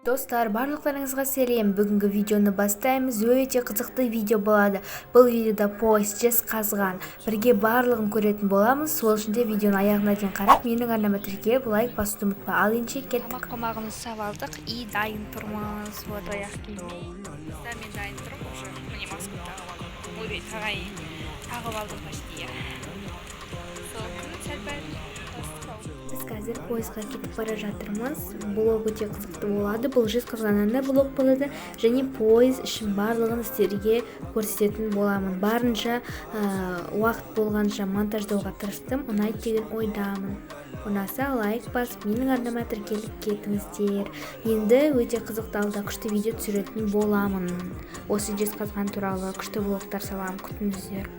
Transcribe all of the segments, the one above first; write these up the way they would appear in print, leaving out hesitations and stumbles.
Достар, барлықтарыңызға сәлем. Бүгінгі видеоны бастаймыз. Өте қызықты видео болады. Бұл видеода поезд жезқазған. Бірге барлығын көретін боламыз. Сол үшін де видеоны аяғына дейін қарап, менің арнама тіркеліп, лайк басуды ұмытпа. Ал енді кеттік. Тамақ қомағымызды сап алдық. И дайын тұрмыз. Вот аяқ киіммен. Мен дайын тұрмын. Уже міне маска тағып алдым. Ой, тағып алдым почти. Сол күні сәл-пәл Біз қазір поездға кетіп бара жатырмыз. Блог өте қызықты болады. Бұл жезқазғаннан да блог болады. Және поезд үшін барлығын сіздерге көрсететін боламын. Барынша уақыт болғанша монтаждауға тырыстым. Ұнайды деген ойдамын. Ұнаса лайк басып, менің арнама тіркеліп кетіңіздер. Енді өте қызықты алда күшті видео түсіретін боламын. Осы жезқазған туралы күшті блогтар саламын, күтіңіздер.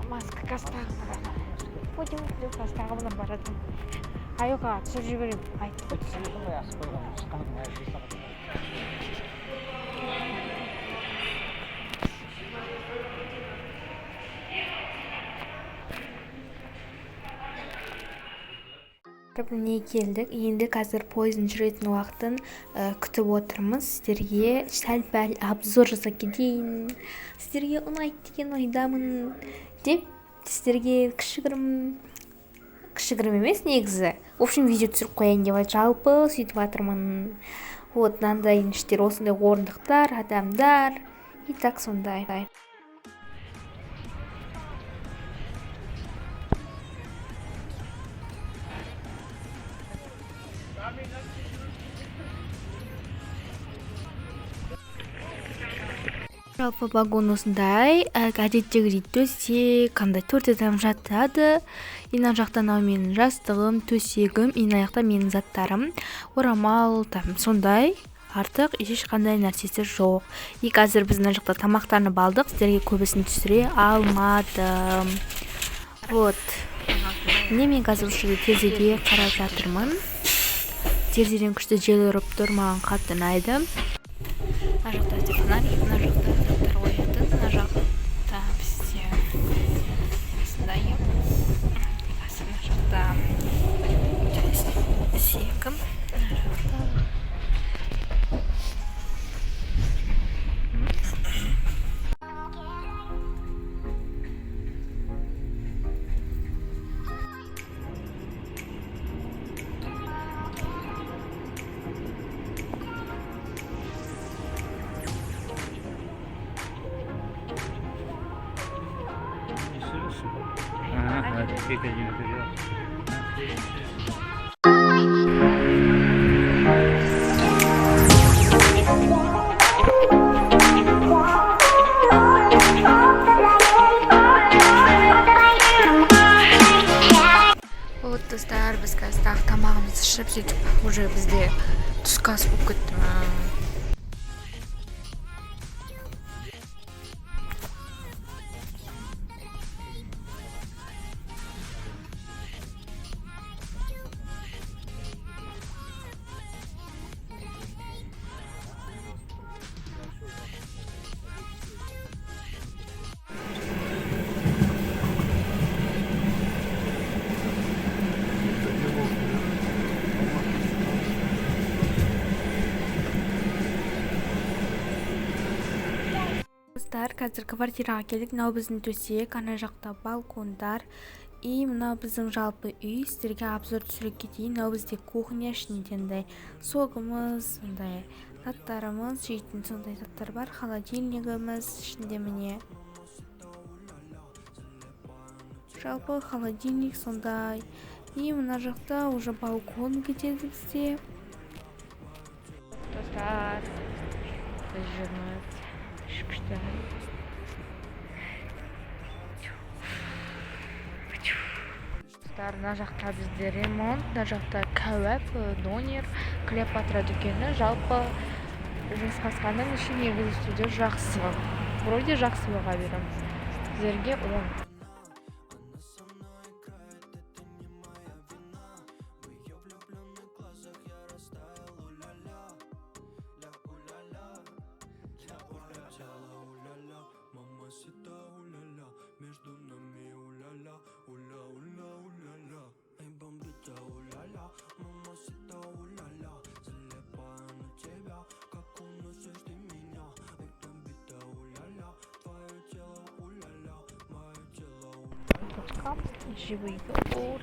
Маска кастағы Пойдем кастағы барады. Айоға түсіп жіберем. Айтты. Міне келдік. Енді қазір пойыздың жүретін уақытын күтіп отырмыз. Сіздерге сәл-пәл обзор жасап кетейін. Сіздерге ұнайды деген ойдамын деп сіздерге кішігірім емес негізі. В общем, видео түсіріп қояйын деп жалпы сөйтіп жатырмын. Вот мынандай іштер, осындай орындықтар, адамдар. И так сондай. Жалпы вагон осындай, әдеттегідей төсек, қандай 4 адам жатады. Ина жақта менің жастығым, төсегім, ина жақта менің заттарым, орамал, сондай. Артық ешқандай нәрсесі жоқ. И қазір біз мына жақта тамақтарны балдық, сіздерге көбісін түсіре алмадым. Вот. Міне мен қазір терезеге қарап жатырмын. Терезеден күшті жел ұрып тұр, маған қатты ұнайды. Мына жақта фонарик, мына жақта заттар қоятын, мына жақта бізде осындай. Мына жақта төсегім, мына жақта Вот достар, біз қазір тамағымызды ішіп сөйтіп уже бізде түскі ас болып кетті. Қазір квартираға келдік. Мынау біздің төсек, ана жақта балкондар. И мынау біздің жалпы үй. Сіздерге обзор түсіріп кетейін. Мынау бізде кухня, ішінде согымыз, сондай заттарымыз, жейтін сондай заттар бар. Холодильнигіміз, ішінде міне. Жалпы холодильник сондай. И мына жақта уже балкон кетеді бізде. Достар, біз жүрміз. Күшті. достар, мына жақта бізде ремонт, мына жақта кәуап, донер, Клеопатра дүкені. Жалпы жезқазғанның іші негізі студия жақсы. Вроде жақсы баға берем. Сіздерге 10. Живый йогурт.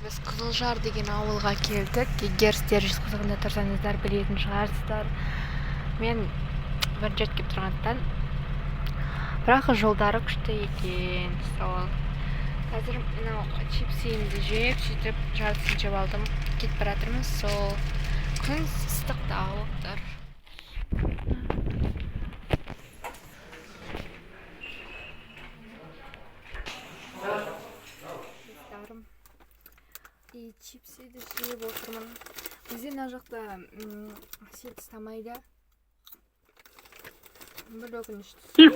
Біз Қызылжар деген ауылға келдік. Егер сіздер Жезқазғанда тұрсаңыздар білетін шығарсыздар. Мен бір жерге келіп тұрғандықтан. Бірақ жолдары күшті екен. Сол. Қазір мынау чипсиімді жеп, сөйтіп жартысын жеп алдым. Кетіп бара жатырмыз. Сол. Күн ыстық та ауып тұр. И чипсиді жеп отырмын. Бізде мына жақта сет ұстамайды. Бір өкінішті.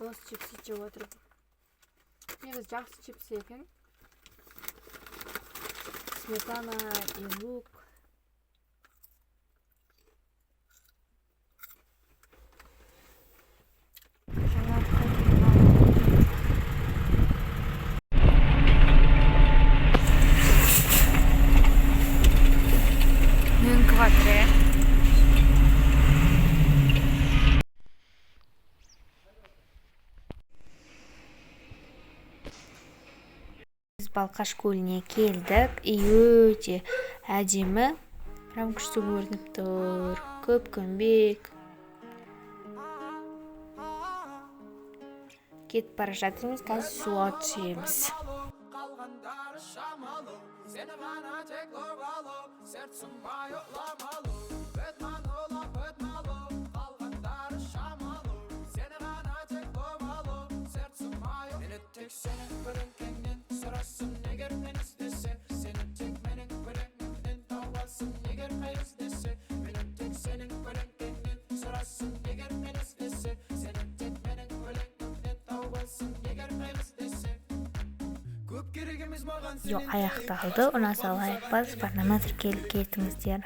Осы чипси жеп отырмын. Негізі жақсы чипси екен. Сметана и лук. Біз Балқаш көліне келдік. И өте әдемі. Прям күшті көрініп тұр. Көп көмбек. Кетіп бара жатырмыз, қазір суға түсеміз. Жоқ, аяқталды. Ұнаса лайк басып, барнама тіркеліп кетіңіздер.